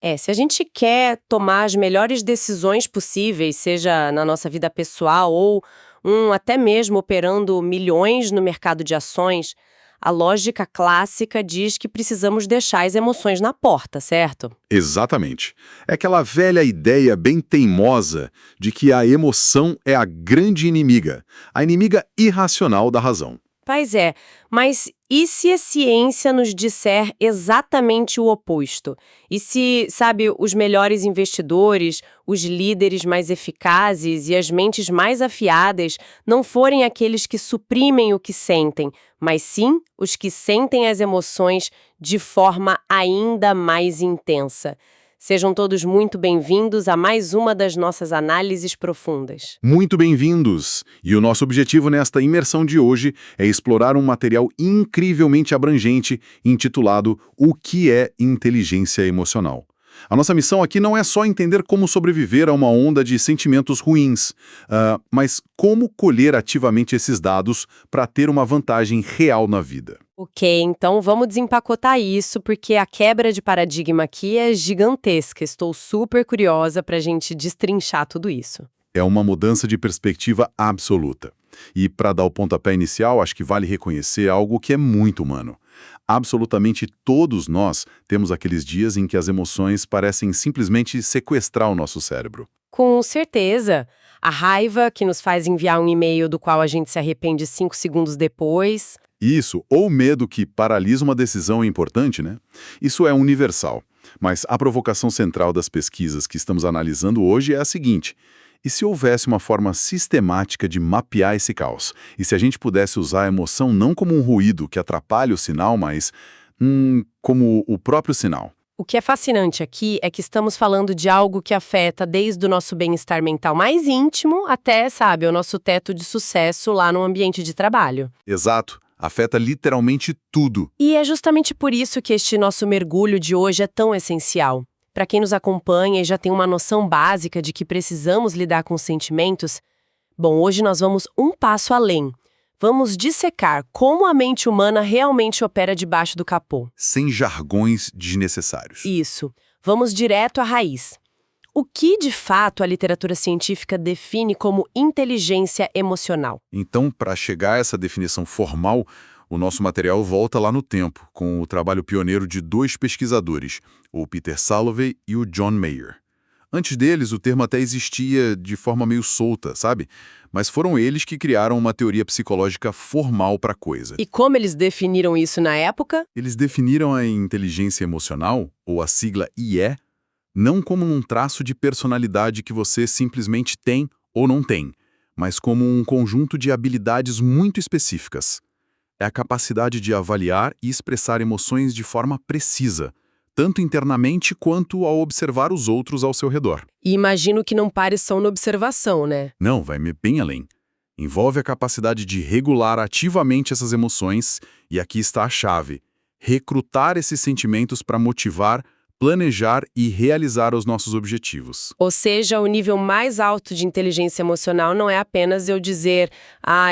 Se a gente quer tomar as melhores decisões possíveis, seja na nossa vida pessoal ou até mesmo operando milhões no mercado de ações, a lógica clássica diz que precisamos deixar as emoções na porta, certo? Exatamente. É aquela velha ideia bem teimosa de que a emoção é a grande inimiga, a inimiga irracional da razão. Pois é, mas e se a ciência nos disser exatamente o oposto? E se, sabe, os melhores investidores, os líderes mais eficazes e as mentes mais afiadas não forem aqueles que suprimem o que sentem, mas sim os que sentem as emoções de forma ainda mais intensa? Sejam todos muito bem-vindos a mais uma das nossas análises profundas. Muito bem-vindos! E o nosso objetivo nesta imersão de hoje é explorar um material incrivelmente abrangente intitulado O que é inteligência emocional? A nossa missão aqui não é só entender como sobreviver a uma onda de sentimentos ruins, mas como colher ativamente esses dados para ter uma vantagem real na vida. Ok, então vamos desempacotar isso, porque a quebra de paradigma aqui é gigantesca. Estou super curiosa para a gente destrinchar tudo isso. É uma mudança de perspectiva absoluta. E para dar o pontapé inicial, acho que vale reconhecer algo que é muito humano. Absolutamente todos nós temos aqueles dias em que as emoções parecem simplesmente sequestrar o nosso cérebro. Com certeza. A raiva que nos faz enviar um e-mail do qual a gente se arrepende 5 segundos depois. Isso, ou medo que paralisa uma decisão importante, né? Isso é universal. Mas a provocação central das pesquisas que estamos analisando hoje é a seguinte: e se houvesse uma forma sistemática de mapear esse caos? E se a gente pudesse usar a emoção não como um ruído que atrapalha o sinal, mas como o próprio sinal? O que é fascinante aqui é que estamos falando de algo que afeta desde o nosso bem-estar mental mais íntimo até, sabe, o nosso teto de sucesso lá no ambiente de trabalho. Exato. Afeta literalmente tudo. E é justamente por isso que este nosso mergulho de hoje é tão essencial. Para quem nos acompanha e já tem uma noção básica de que precisamos lidar com sentimentos, bom, hoje nós vamos um passo além. Vamos dissecar como a mente humana realmente opera debaixo do capô. Sem jargões desnecessários. Isso. Vamos direto à raiz. O que, de fato, a literatura científica define como inteligência emocional? Então, para chegar a essa definição formal, o nosso material volta lá no tempo, com o trabalho pioneiro de dois pesquisadores, o Peter Salovey e o John Mayer. Antes deles, o termo até existia de forma meio solta, sabe? Mas foram eles que criaram uma teoria psicológica formal para a coisa. E como eles definiram isso na época? Eles definiram a inteligência emocional, ou a sigla IE, não como um traço de personalidade que você simplesmente tem ou não tem, mas como um conjunto de habilidades muito específicas. É a capacidade de avaliar e expressar emoções de forma precisa, tanto internamente quanto ao observar os outros ao seu redor. E imagino que não pare só na observação, né? Não, vai bem além. Envolve a capacidade de regular ativamente essas emoções, e aqui está a chave: recrutar esses sentimentos para motivar, planejar e realizar os nossos objetivos. Ou seja, o nível mais alto de inteligência emocional não é apenas eu dizer,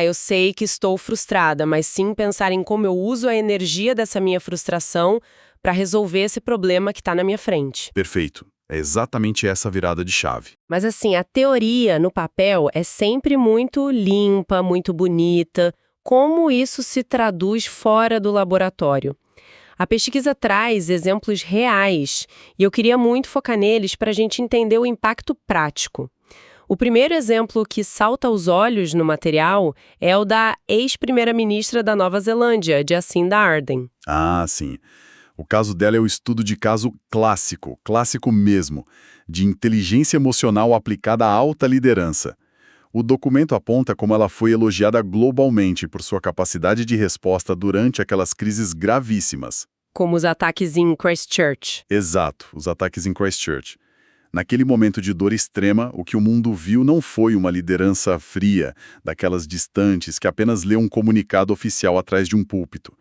eu sei que estou frustrada, mas sim pensar em como eu uso a energia dessa minha frustração para resolver esse problema que está na minha frente. Perfeito. É exatamente essa virada de chave. Mas assim, a teoria no papel é sempre muito limpa, muito bonita. Como isso se traduz fora do laboratório? A pesquisa traz exemplos reais e eu queria muito focar neles para a gente entender o impacto prático. O primeiro exemplo que salta aos olhos no material é o da ex-primeira-ministra da Nova Zelândia, Jacinda Ardern. Ah, sim. O caso dela é o estudo de caso clássico, clássico mesmo, de inteligência emocional aplicada à alta liderança. O documento aponta como ela foi elogiada globalmente por sua capacidade de resposta durante aquelas crises gravíssimas. Como os ataques em Christchurch. Exato, os ataques em Christchurch. Naquele momento de dor extrema, o que o mundo viu não foi uma liderança fria, daquelas distantes que apenas lê um comunicado oficial atrás de um púlpito.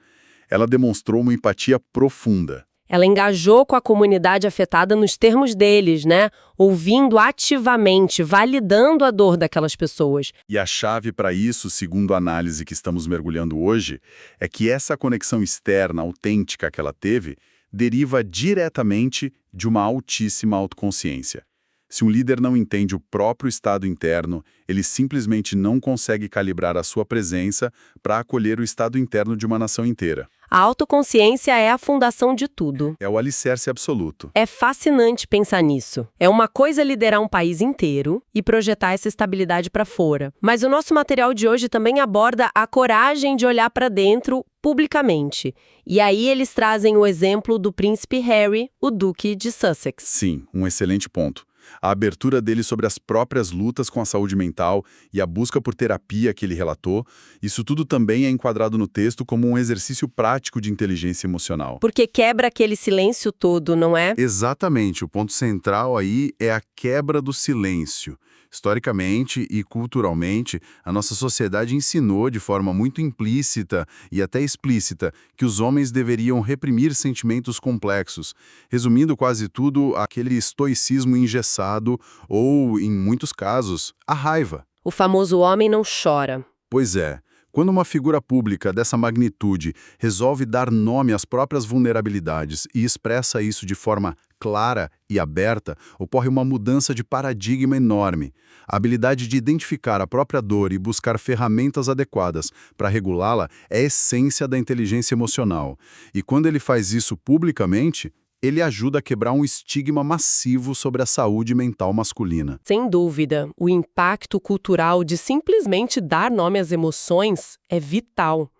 Ela demonstrou uma empatia profunda. Ela engajou com a comunidade afetada nos termos deles, né? Ouvindo ativamente, validando a dor daquelas pessoas. E a chave para isso, segundo a análise que estamos mergulhando hoje, é que essa conexão externa, autêntica que ela teve, deriva diretamente de uma altíssima autoconsciência. Se um líder não entende o próprio estado interno, ele simplesmente não consegue calibrar a sua presença para acolher o estado interno de uma nação inteira. A autoconsciência é a fundação de tudo. É o alicerce absoluto. É fascinante pensar nisso. É uma coisa liderar um país inteiro e projetar essa estabilidade para fora. Mas o nosso material de hoje também aborda a coragem de olhar para dentro publicamente. E aí eles trazem o exemplo do príncipe Harry, o duque de Sussex. Sim, um excelente ponto. A abertura dele sobre as próprias lutas com a saúde mental e a busca por terapia que ele relatou, isso tudo também é enquadrado no texto como um exercício prático de inteligência emocional. Porque quebra aquele silêncio todo, não é? Exatamente, o ponto central aí é a quebra do silêncio. Historicamente e culturalmente, a nossa sociedade ensinou de forma muito implícita e até explícita que os homens deveriam reprimir sentimentos complexos, resumindo quase tudo aquele estoicismo engessado ou, em muitos casos, a raiva. O famoso homem não chora. Pois é. Quando uma figura pública dessa magnitude resolve dar nome às próprias vulnerabilidades e expressa isso de forma clara e aberta, ocorre uma mudança de paradigma enorme. A habilidade de identificar a própria dor e buscar ferramentas adequadas para regulá-la é a essência da inteligência emocional. E quando ele faz isso publicamente, ele ajuda a quebrar um estigma massivo sobre a saúde mental masculina. Sem dúvida, o impacto cultural de simplesmente dar nome às emoções é vital.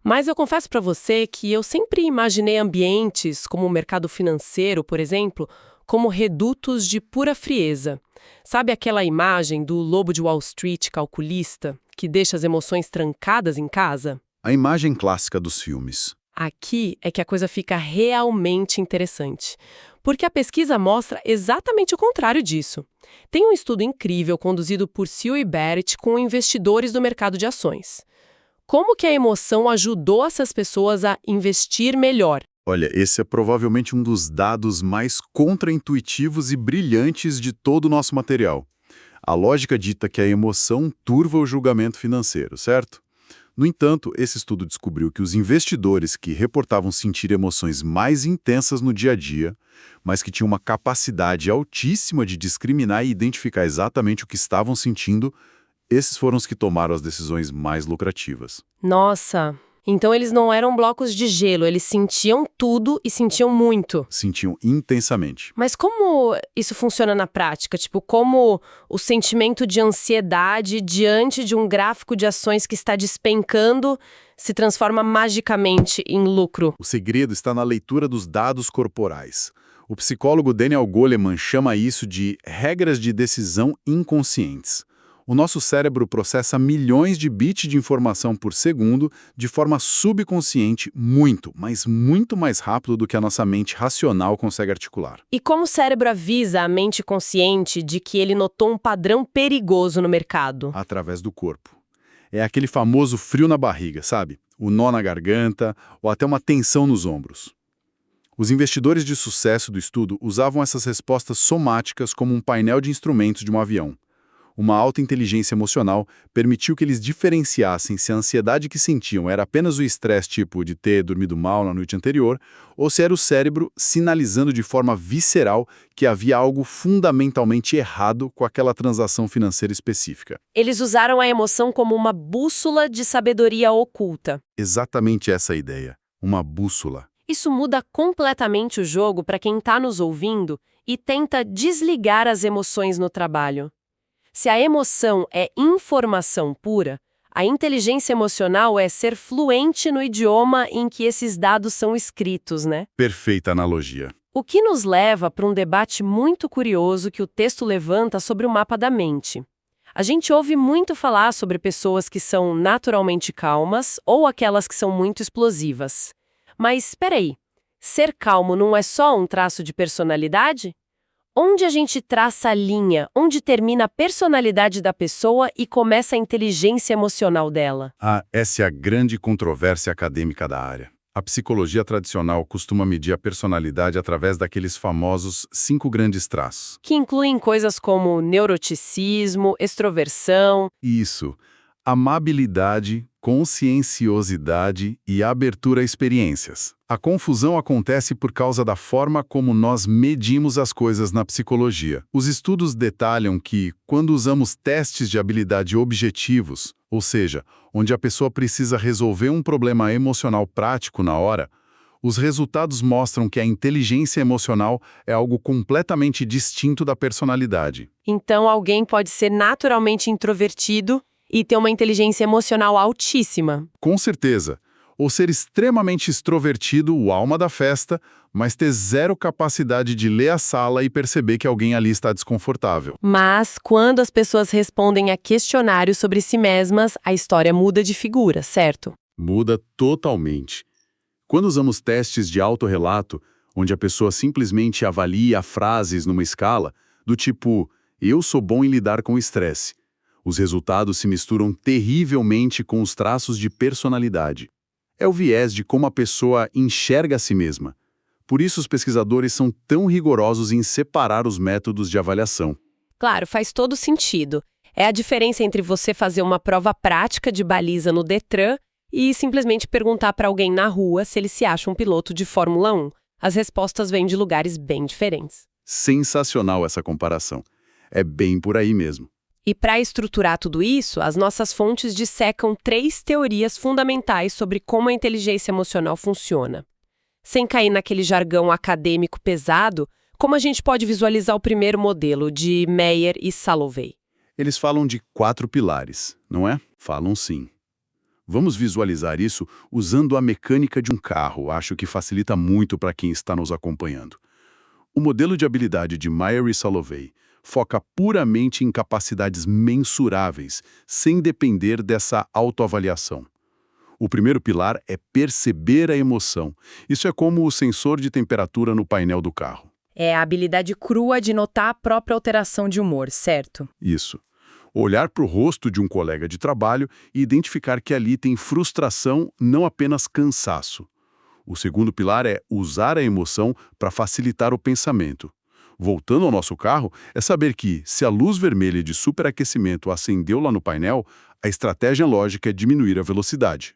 Mas eu confesso para você que eu sempre imaginei ambientes, como o mercado financeiro, por exemplo, como redutos de pura frieza. Sabe aquela imagem do lobo de Wall Street calculista, que deixa as emoções trancadas em casa? A imagem clássica dos filmes. Aqui é que a coisa fica realmente interessante, porque a pesquisa mostra exatamente o contrário disso. Tem um estudo incrível conduzido por Seal e Barrett com investidores do mercado de ações. Como que a emoção ajudou essas pessoas a investir melhor? Olha, esse é provavelmente um dos dados mais contraintuitivos e brilhantes de todo o nosso material. A lógica dita que a emoção turva o julgamento financeiro, certo? No entanto, esse estudo descobriu que os investidores que reportavam sentir emoções mais intensas no dia a dia, mas que tinham uma capacidade altíssima de discriminar e identificar exatamente o que estavam sentindo, esses foram os que tomaram as decisões mais lucrativas. Nossa, então eles não eram blocos de gelo, eles sentiam tudo e sentiam muito. Sentiam intensamente. Mas como isso funciona na prática? Tipo, como o sentimento de ansiedade diante de um gráfico de ações que está despencando se transforma magicamente em lucro? O segredo está na leitura dos dados corporais. O psicólogo Daniel Goleman chama isso de regras de decisão inconscientes. O nosso cérebro processa milhões de bits de informação por segundo de forma subconsciente muito, mas muito mais rápido do que a nossa mente racional consegue articular. E como o cérebro avisa a mente consciente de que ele notou um padrão perigoso no mercado? Através do corpo. É aquele famoso frio na barriga, sabe? O nó na garganta ou até uma tensão nos ombros. Os investidores de sucesso do estudo usavam essas respostas somáticas como um painel de instrumentos de um avião. Uma alta inteligência emocional permitiu que eles diferenciassem se a ansiedade que sentiam era apenas o estresse tipo de ter dormido mal na noite anterior, ou se era o cérebro sinalizando de forma visceral que havia algo fundamentalmente errado com aquela transação financeira específica. Eles usaram a emoção como uma bússola de sabedoria oculta. Exatamente essa a ideia, uma bússola. Isso muda completamente o jogo para quem está nos ouvindo e tenta desligar as emoções no trabalho. Se a emoção é informação pura, a inteligência emocional é ser fluente no idioma em que esses dados são escritos, né? Perfeita analogia. O que nos leva para um debate muito curioso que o texto levanta sobre o mapa da mente. A gente ouve muito falar sobre pessoas que são naturalmente calmas ou aquelas que são muito explosivas. Mas, espera aí, ser calmo não é só um traço de personalidade? Onde a gente traça a linha, onde termina a personalidade da pessoa e começa a inteligência emocional dela? Essa é a grande controvérsia acadêmica da área. A psicologia tradicional costuma medir a personalidade através daqueles famosos 5 grandes traços. Que incluem coisas como neuroticismo, extroversão. Isso. Amabilidade, conscienciosidade e abertura a experiências. A confusão acontece por causa da forma como nós medimos as coisas na psicologia. Os estudos detalham que, quando usamos testes de habilidade objetivos, ou seja, onde a pessoa precisa resolver um problema emocional prático na hora, os resultados mostram que a inteligência emocional é algo completamente distinto da personalidade. Então, alguém pode ser naturalmente introvertido e ter uma inteligência emocional altíssima. Com certeza. Ou ser extremamente extrovertido, o alma da festa, mas ter zero capacidade de ler a sala e perceber que alguém ali está desconfortável. Mas, quando as pessoas respondem a questionários sobre si mesmas, a história muda de figura, certo? Muda totalmente. Quando usamos testes de autorrelato, onde a pessoa simplesmente avalia frases numa escala, do tipo, eu sou bom em lidar com estresse, os resultados se misturam terrivelmente com os traços de personalidade. É o viés de como a pessoa enxerga a si mesma. Por isso os pesquisadores são tão rigorosos em separar os métodos de avaliação. Claro, faz todo sentido. É a diferença entre você fazer uma prova prática de baliza no Detran e simplesmente perguntar para alguém na rua se ele se acha um piloto de Fórmula 1. As respostas vêm de lugares bem diferentes. Sensacional essa comparação. É bem por aí mesmo. E para estruturar tudo isso, as nossas fontes dissecam 3 teorias fundamentais sobre como a inteligência emocional funciona. Sem cair naquele jargão acadêmico pesado, como a gente pode visualizar o primeiro modelo de Meyer e Salovey? Eles falam de 4 pilares, não é? Falam sim. Vamos visualizar isso usando a mecânica de um carro, acho que facilita muito para quem está nos acompanhando. O modelo de habilidade de Meyer e Salovey foca puramente em capacidades mensuráveis, sem depender dessa autoavaliação. O primeiro pilar é perceber a emoção. Isso é como o sensor de temperatura no painel do carro. É a habilidade crua de notar a própria alteração de humor, certo? Isso. Olhar para o rosto de um colega de trabalho e identificar que ali tem frustração, não apenas cansaço. O segundo pilar é usar a emoção para facilitar o pensamento. Voltando ao nosso carro, é saber que, se a luz vermelha de superaquecimento acendeu lá no painel, a estratégia lógica é diminuir a velocidade.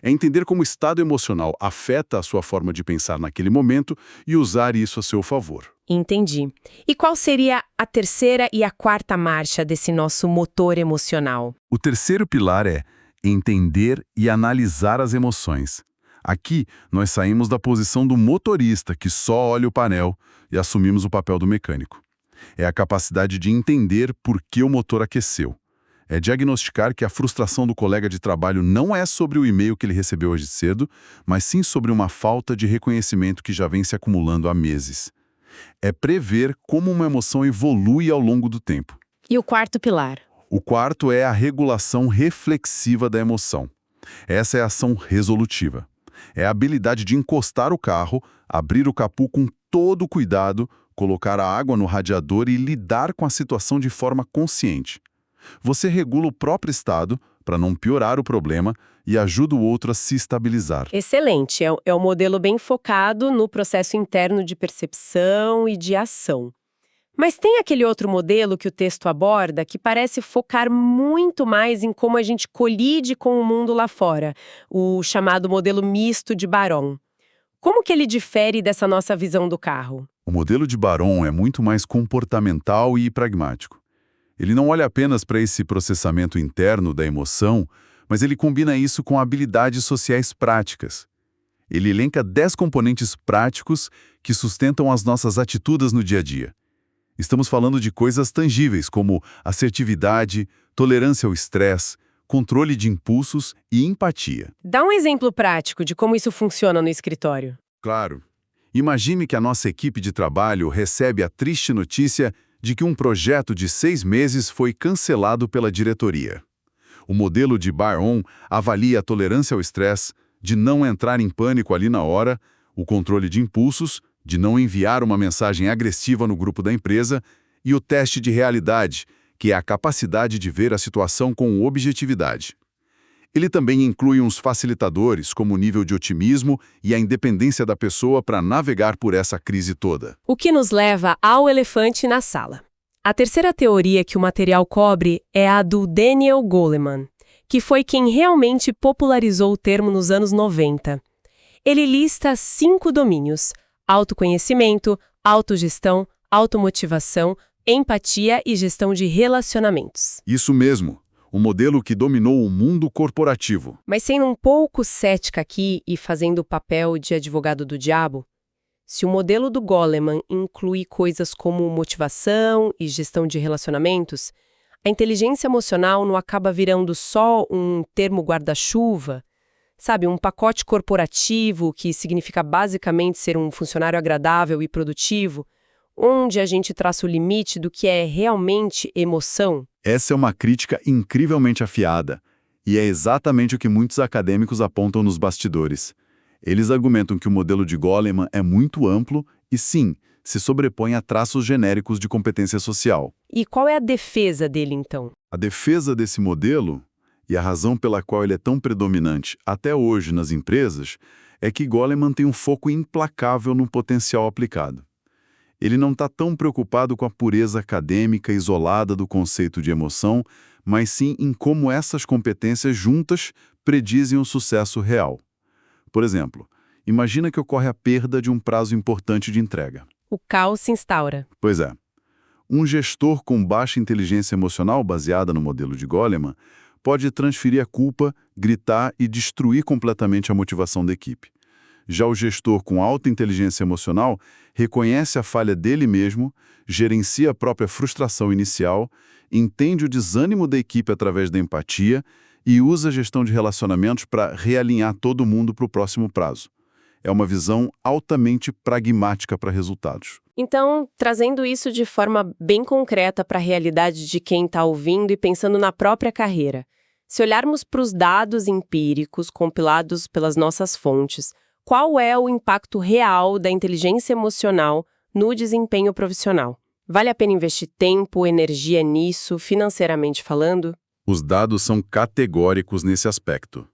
É entender como o estado emocional afeta a sua forma de pensar naquele momento e usar isso a seu favor. Entendi. E qual seria a terceira e a quarta marcha desse nosso motor emocional? O terceiro pilar é entender e analisar as emoções. Aqui, nós saímos da posição do motorista, que só olha o painel, e assumimos o papel do mecânico. É a capacidade de entender por que o motor aqueceu. É diagnosticar que a frustração do colega de trabalho não é sobre o e-mail que ele recebeu hoje cedo, mas sim sobre uma falta de reconhecimento que já vem se acumulando há meses. É prever como uma emoção evolui ao longo do tempo. E o quarto pilar? O quarto é a regulação reflexiva da emoção. Essa é a ação resolutiva. É a habilidade de encostar o carro, abrir o capô com todo o cuidado, colocar a água no radiador e lidar com a situação de forma consciente. Você regula o próprio estado para não piorar o problema e ajuda o outro a se estabilizar. Excelente. É um modelo bem focado no processo interno de percepção e de ação. Mas tem aquele outro modelo que o texto aborda que parece focar muito mais em como a gente colide com o mundo lá fora, o chamado modelo misto de Baron. Como que ele difere dessa nossa visão do carro? O modelo de Baron é muito mais comportamental e pragmático. Ele não olha apenas para esse processamento interno da emoção, mas ele combina isso com habilidades sociais práticas. Ele elenca 10 componentes práticos que sustentam as nossas atitudes no dia a dia. Estamos falando de coisas tangíveis como assertividade, tolerância ao estresse, controle de impulsos e empatia. Dá um exemplo prático de como isso funciona no escritório. Claro. Imagine que a nossa equipe de trabalho recebe a triste notícia de que um projeto de 6 meses foi cancelado pela diretoria. O modelo de Baron avalia a tolerância ao estresse, de não entrar em pânico ali na hora, o controle de impulsos, de não enviar uma mensagem agressiva no grupo da empresa, e o teste de realidade, que é a capacidade de ver a situação com objetividade. Ele também inclui uns facilitadores, como o nível de otimismo e a independência da pessoa para navegar por essa crise toda. O que nos leva ao elefante na sala. A terceira teoria que o material cobre é a do Daniel Goleman, que foi quem realmente popularizou o termo nos anos 90. Ele lista 5 domínios: autoconhecimento, autogestão, automotivação, empatia e gestão de relacionamentos. Isso mesmo, um modelo que dominou o mundo corporativo. Mas sendo um pouco cética aqui e fazendo o papel de advogado do diabo, se o modelo do Goleman inclui coisas como motivação e gestão de relacionamentos, a inteligência emocional não acaba virando só um termo guarda-chuva, sabe, um pacote corporativo que significa basicamente ser um funcionário agradável e produtivo, onde a gente traça o limite do que é realmente emoção? Essa é uma crítica incrivelmente afiada, e é exatamente o que muitos acadêmicos apontam nos bastidores. Eles argumentam que o modelo de Goleman é muito amplo e, sim, se sobrepõe a traços genéricos de competência social. E qual é a defesa dele, então? A defesa desse modelo, e a razão pela qual ele é tão predominante até hoje nas empresas, é que Goleman tem um foco implacável no potencial aplicado. Ele não está tão preocupado com a pureza acadêmica isolada do conceito de emoção, mas sim em como essas competências juntas predizem o sucesso real. Por exemplo, imagina que ocorre a perda de um prazo importante de entrega. O caos se instaura. Pois é. Um gestor com baixa inteligência emocional baseada no modelo de Goleman pode transferir a culpa, gritar e destruir completamente a motivação da equipe. Já o gestor com alta inteligência emocional reconhece a falha dele mesmo, gerencia a própria frustração inicial, entende o desânimo da equipe através da empatia e usa a gestão de relacionamentos para realinhar todo mundo para o próximo prazo. É uma visão altamente pragmática para resultados. Então, trazendo isso de forma bem concreta para a realidade de quem está ouvindo e pensando na própria carreira, se olharmos para os dados empíricos compilados pelas nossas fontes, qual é o impacto real da inteligência emocional no desempenho profissional? Vale a pena investir tempo, energia nisso, financeiramente falando? Os dados são categóricos nesse aspecto.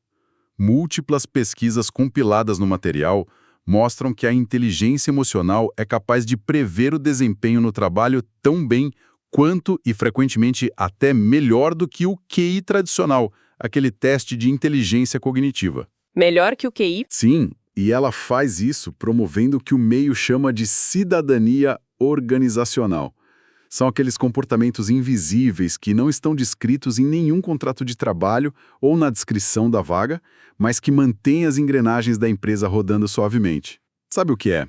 Múltiplas pesquisas compiladas no material mostram que a inteligência emocional é capaz de prever o desempenho no trabalho tão bem quanto e frequentemente até melhor do que o QI tradicional, aquele teste de inteligência cognitiva. Melhor que o QI? Sim, e ela faz isso promovendo o que o meio chama de cidadania organizacional. São aqueles comportamentos invisíveis que não estão descritos em nenhum contrato de trabalho ou na descrição da vaga, mas que mantêm as engrenagens da empresa rodando suavemente. Sabe o que é?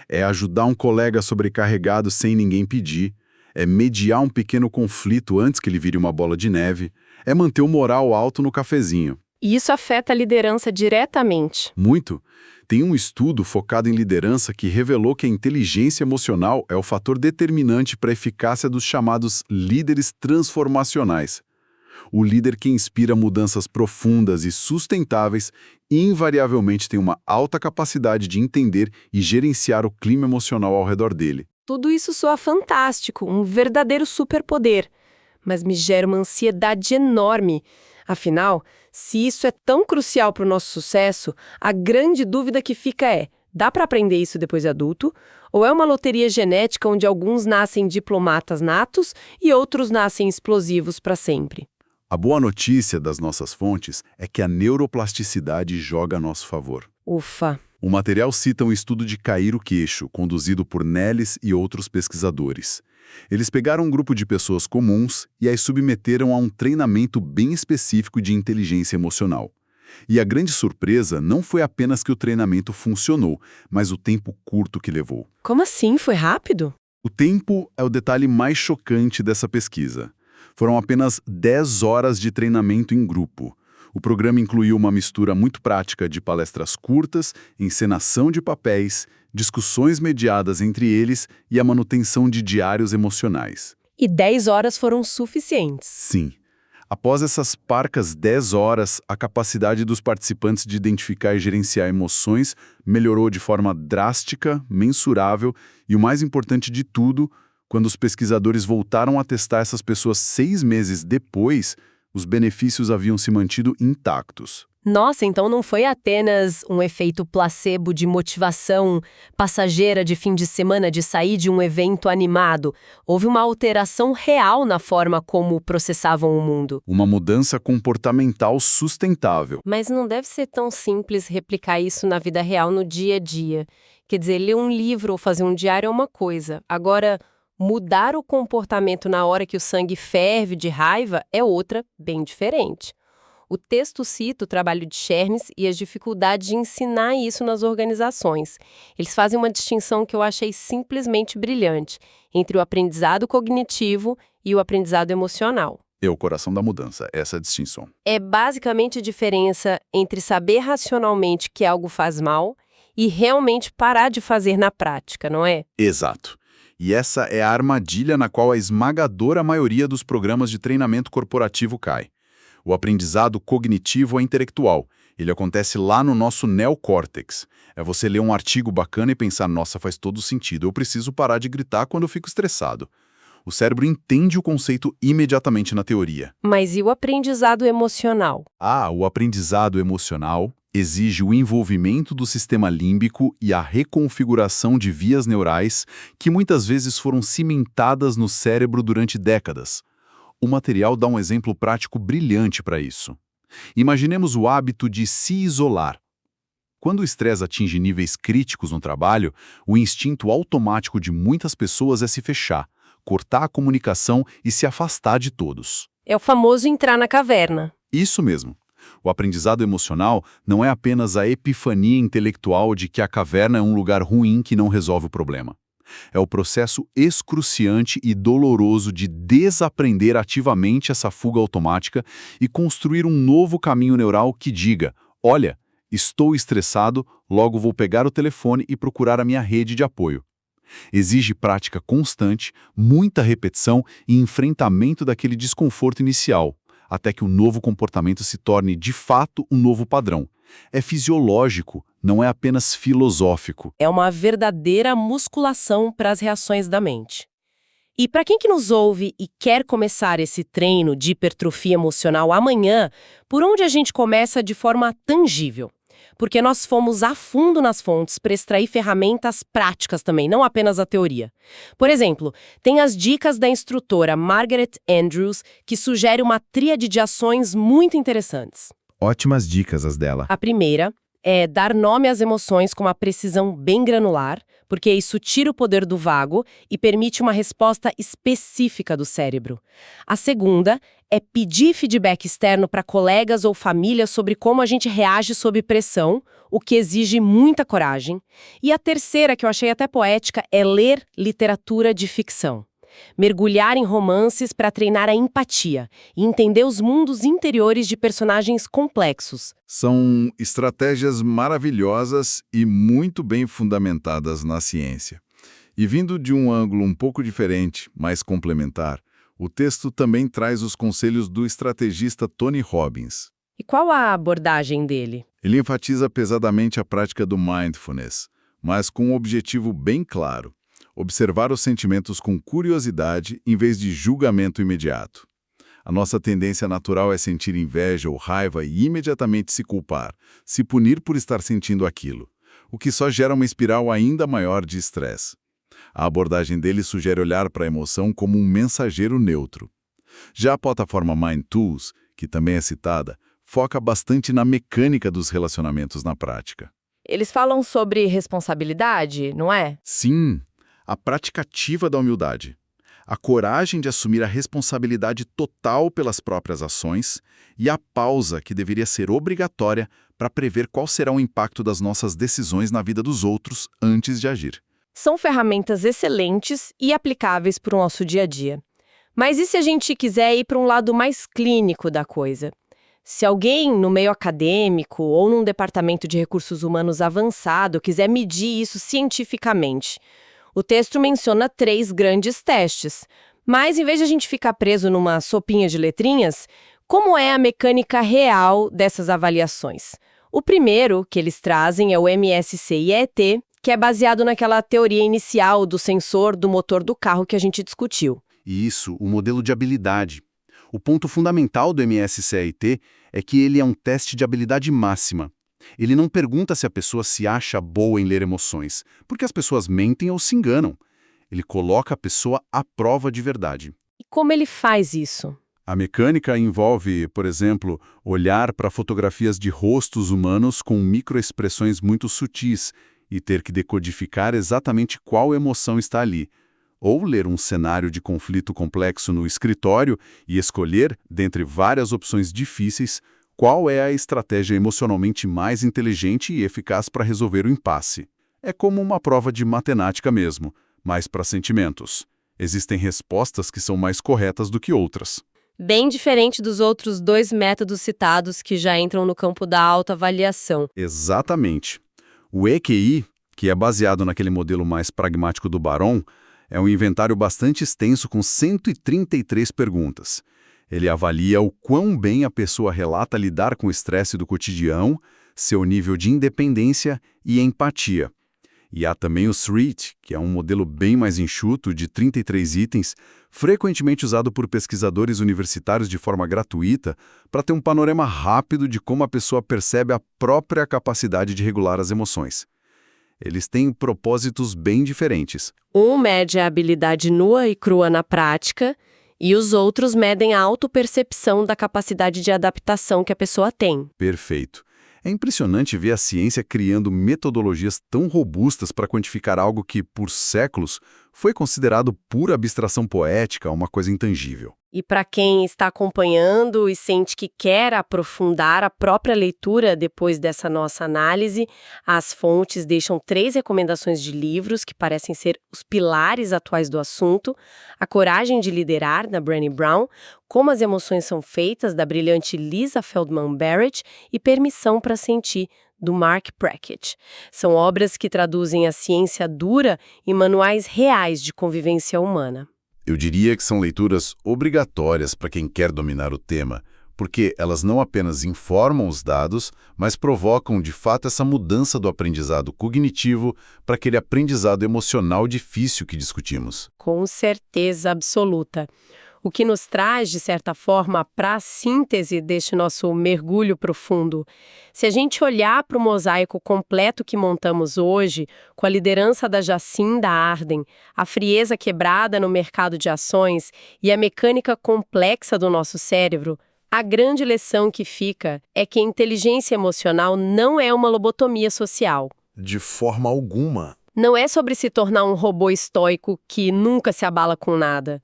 É ajudar um colega sobrecarregado sem ninguém pedir, é mediar um pequeno conflito antes que ele vire uma bola de neve, é manter o moral alto no cafezinho. E isso afeta a liderança diretamente. Muito. Tem um estudo focado em liderança que revelou que a inteligência emocional é o fator determinante para a eficácia dos chamados líderes transformacionais. O líder que inspira mudanças profundas e sustentáveis invariavelmente tem uma alta capacidade de entender e gerenciar o clima emocional ao redor dele. Tudo isso soa fantástico, um verdadeiro superpoder, mas me gera uma ansiedade enorme. Afinal, se isso é tão crucial para o nosso sucesso, a grande dúvida que fica é: dá para aprender isso depois de adulto? Ou é uma loteria genética onde alguns nascem diplomatas natos e outros nascem explosivos para sempre? A boa notícia das nossas fontes é que a neuroplasticidade joga a nosso favor. Ufa! O material cita um estudo de cair o queixo, conduzido por Nellis e outros pesquisadores. Eles pegaram um grupo de pessoas comuns e as submeteram a um treinamento bem específico de inteligência emocional. E a grande surpresa não foi apenas que o treinamento funcionou, mas o tempo curto que levou. Como assim? Foi rápido? O tempo é o detalhe mais chocante dessa pesquisa. Foram apenas 10 horas de treinamento em grupo. O programa incluiu uma mistura muito prática de palestras curtas, encenação de papéis, discussões mediadas entre eles e a manutenção de diários emocionais. E 10 horas foram suficientes. Sim. Após essas parcas 10 horas, a capacidade dos participantes de identificar e gerenciar emoções melhorou de forma drástica, mensurável e, o mais importante de tudo, quando os pesquisadores voltaram a testar essas pessoas 6 meses depois, os benefícios haviam se mantido intactos. Nossa, então não foi apenas um efeito placebo de motivação passageira de fim de semana de sair de um evento animado. Houve uma alteração real na forma como processavam o mundo. Uma mudança comportamental sustentável. Mas não deve ser tão simples replicar isso na vida real, no dia a dia. Quer dizer, ler um livro ou fazer um diário é uma coisa. Agora, mudar o comportamento na hora que o sangue ferve de raiva é outra, bem diferente. O texto cita o trabalho de Chernes e as dificuldades de ensinar isso nas organizações. Eles fazem uma distinção que eu achei simplesmente brilhante entre o aprendizado cognitivo e o aprendizado emocional. É o coração da mudança, essa distinção. É basicamente a diferença entre saber racionalmente que algo faz mal e realmente parar de fazer na prática, não é? Exato. E essa é a armadilha na qual a esmagadora maioria dos programas de treinamento corporativo cai. O aprendizado cognitivo é intelectual. Ele acontece lá no nosso neocórtex. É você ler um artigo bacana e pensar, nossa, faz todo sentido, eu preciso parar de gritar quando eu fico estressado. O cérebro entende o conceito imediatamente na teoria. Mas e o aprendizado emocional? O aprendizado emocional exige o envolvimento do sistema límbico e a reconfiguração de vias neurais que muitas vezes foram cimentadas no cérebro durante décadas. O material dá um exemplo prático brilhante para isso. Imaginemos o hábito de se isolar. Quando o estresse atinge níveis críticos no trabalho, o instinto automático de muitas pessoas é se fechar, cortar a comunicação e se afastar de todos. É o famoso entrar na caverna. Isso mesmo. O aprendizado emocional não é apenas a epifania intelectual de que a caverna é um lugar ruim que não resolve o problema. É o processo excruciante e doloroso de desaprender ativamente essa fuga automática e construir um novo caminho neural que diga, olha, estou estressado, logo vou pegar o telefone e procurar a minha rede de apoio. Exige prática constante, muita repetição e enfrentamento daquele desconforto inicial, até que o novo comportamento se torne, de fato, um novo padrão. É fisiológico, não é apenas filosófico. É uma verdadeira musculação para as reações da mente. E para quem que nos ouve e quer começar esse treino de hipertrofia emocional amanhã, por onde a gente começa de forma tangível? Porque nós fomos a fundo nas fontes para extrair ferramentas práticas também, não apenas a teoria. Por exemplo, tem as dicas da instrutora Margaret Andrews, que sugere uma tríade de ações muito interessantes. Ótimas dicas as dela. A primeira é dar nome às emoções com uma precisão bem granular, porque isso tira o poder do vago e permite uma resposta específica do cérebro. A segunda é pedir feedback externo para colegas ou família sobre como a gente reage sob pressão, o que exige muita coragem. E a terceira, que eu achei até poética, é ler literatura de ficção. Mergulhar em romances para treinar a empatia e entender os mundos interiores de personagens complexos. São estratégias maravilhosas e muito bem fundamentadas na ciência. E vindo de um ângulo um pouco diferente, mais complementar, o texto também traz os conselhos do estrategista Tony Robbins. E qual a abordagem dele? Ele enfatiza pesadamente a prática do mindfulness, mas com um objetivo bem claro: observar os sentimentos com curiosidade em vez de julgamento imediato. A nossa tendência natural é sentir inveja ou raiva e imediatamente se culpar, se punir por estar sentindo aquilo, o que só gera uma espiral ainda maior de estresse. A abordagem dele sugere olhar para a emoção como um mensageiro neutro. Já a plataforma Mind Tools, que também é citada, foca bastante na mecânica dos relacionamentos na prática. Eles falam sobre responsabilidade, não é? Sim, a prática ativa da humildade. A coragem de assumir a responsabilidade total pelas próprias ações e a pausa que deveria ser obrigatória para prever qual será o impacto das nossas decisões na vida dos outros antes de agir. São ferramentas excelentes e aplicáveis para o nosso dia a dia. Mas e se a gente quiser ir para um lado mais clínico da coisa? Se alguém no meio acadêmico ou num departamento de recursos humanos avançado quiser medir isso cientificamente, o texto menciona 3 grandes testes. Mas, em vez de a gente ficar preso numa sopinha de letrinhas, como é a mecânica real dessas avaliações? O primeiro que eles trazem é o MSCIET, que é baseado naquela teoria inicial do sensor do motor do carro que a gente discutiu. E isso, o modelo de habilidade. O ponto fundamental do MSCIT é que ele é um teste de habilidade máxima. Ele não pergunta se a pessoa se acha boa em ler emoções, porque as pessoas mentem ou se enganam. Ele coloca a pessoa à prova de verdade. E como ele faz isso? A mecânica envolve, por exemplo, olhar para fotografias de rostos humanos com microexpressões muito sutis e ter que decodificar exatamente qual emoção está ali. Ou ler um cenário de conflito complexo no escritório e escolher, dentre várias opções difíceis, qual é a estratégia emocionalmente mais inteligente e eficaz para resolver o impasse. É como uma prova de matemática mesmo, mas para sentimentos. Existem respostas que são mais corretas do que outras. Bem diferente dos outros 2 métodos citados que já entram no campo da autoavaliação. Exatamente. O EQI, que é baseado naquele modelo mais pragmático do Baron, é um inventário bastante extenso com 133 perguntas. Ele avalia o quão bem a pessoa relata lidar com o estresse do cotidiano, seu nível de independência e empatia. E há também o SREAT, que é um modelo bem mais enxuto, de 33 itens, frequentemente usado por pesquisadores universitários de forma gratuita, para ter um panorama rápido de como a pessoa percebe a própria capacidade de regular as emoções. Eles têm propósitos bem diferentes. Um mede a habilidade nua e crua na prática, e os outros medem a autopercepção da capacidade de adaptação que a pessoa tem. Perfeito. É impressionante ver a ciência criando metodologias tão robustas para quantificar algo que, por séculos, foi considerado pura abstração poética, uma coisa intangível. E para quem está acompanhando e sente que quer aprofundar a própria leitura depois dessa nossa análise, as fontes deixam 3 recomendações de livros que parecem ser os pilares atuais do assunto: A Coragem de Liderar, da Brené Brown, Como as Emoções São Feitas, da brilhante Lisa Feldman Barrett, e Permissão para Sentir, do Mark Brackett. São obras que traduzem a ciência dura em manuais reais de convivência humana. Eu diria que são leituras obrigatórias para quem quer dominar o tema, porque elas não apenas informam os dados, mas provocam de fato essa mudança do aprendizado cognitivo para aquele aprendizado emocional difícil que discutimos. Com certeza absoluta. O que nos traz, de certa forma, para a síntese deste nosso mergulho profundo. Se a gente olhar para o mosaico completo que montamos hoje, com a liderança da Jacinda Ardern, a frieza quebrada no mercado de ações e a mecânica complexa do nosso cérebro, a grande lição que fica é que a inteligência emocional não é uma lobotomia social. De forma alguma. Não é sobre se tornar um robô estoico que nunca se abala com nada.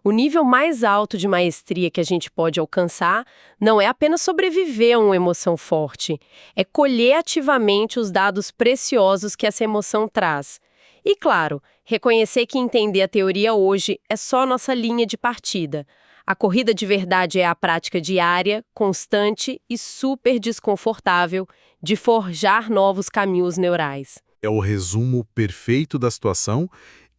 O nível mais alto de maestria que a gente pode alcançar não é apenas sobreviver a uma emoção forte, é colher ativamente os dados preciosos que essa emoção traz. E, claro, reconhecer que entender a teoria hoje é só nossa linha de partida. A corrida de verdade é a prática diária, constante e super desconfortável de forjar novos caminhos neurais. É o resumo perfeito da situação.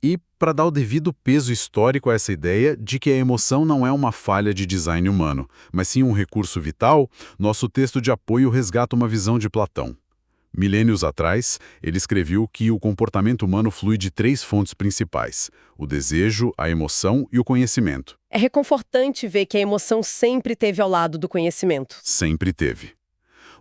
E para dar o devido peso histórico a essa ideia de que a emoção não é uma falha de design humano, mas sim um recurso vital, nosso texto de apoio resgata uma visão de Platão. Milênios atrás, ele escreveu que o comportamento humano flui de 3 fontes principais: o desejo, a emoção e o conhecimento. É reconfortante ver que a emoção sempre esteve ao lado do conhecimento. Sempre teve.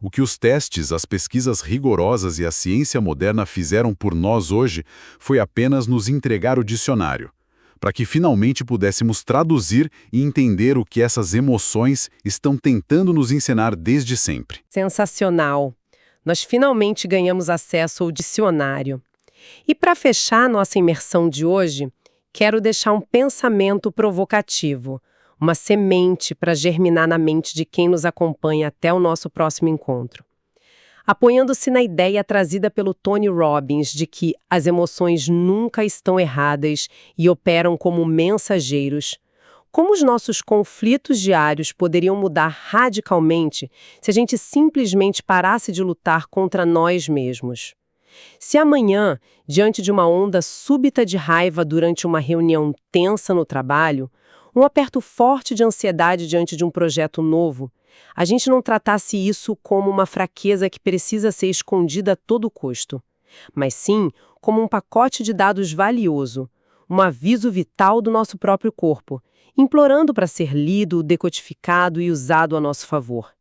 O que os testes, as pesquisas rigorosas e a ciência moderna fizeram por nós hoje foi apenas nos entregar o dicionário, para que finalmente pudéssemos traduzir e entender o que essas emoções estão tentando nos ensinar desde sempre. Sensacional! Nós finalmente ganhamos acesso ao dicionário. E para fechar nossa imersão de hoje, quero deixar um pensamento provocativo. Uma semente para germinar na mente de quem nos acompanha até o nosso próximo encontro. Apoiando-se na ideia trazida pelo Tony Robbins de que as emoções nunca estão erradas e operam como mensageiros, como os nossos conflitos diários poderiam mudar radicalmente se a gente simplesmente parasse de lutar contra nós mesmos? Se amanhã, diante de uma onda súbita de raiva durante uma reunião tensa no trabalho, um aperto forte de ansiedade diante de um projeto novo, a gente não tratasse isso como uma fraqueza que precisa ser escondida a todo custo, mas sim como um pacote de dados valioso, um aviso vital do nosso próprio corpo, implorando para ser lido, decodificado e usado a nosso favor.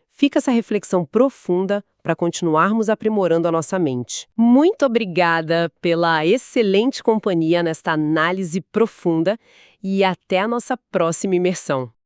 Fica essa reflexão profunda para continuarmos aprimorando a nossa mente. Muito obrigada pela excelente companhia nesta análise profunda e até a nossa próxima imersão.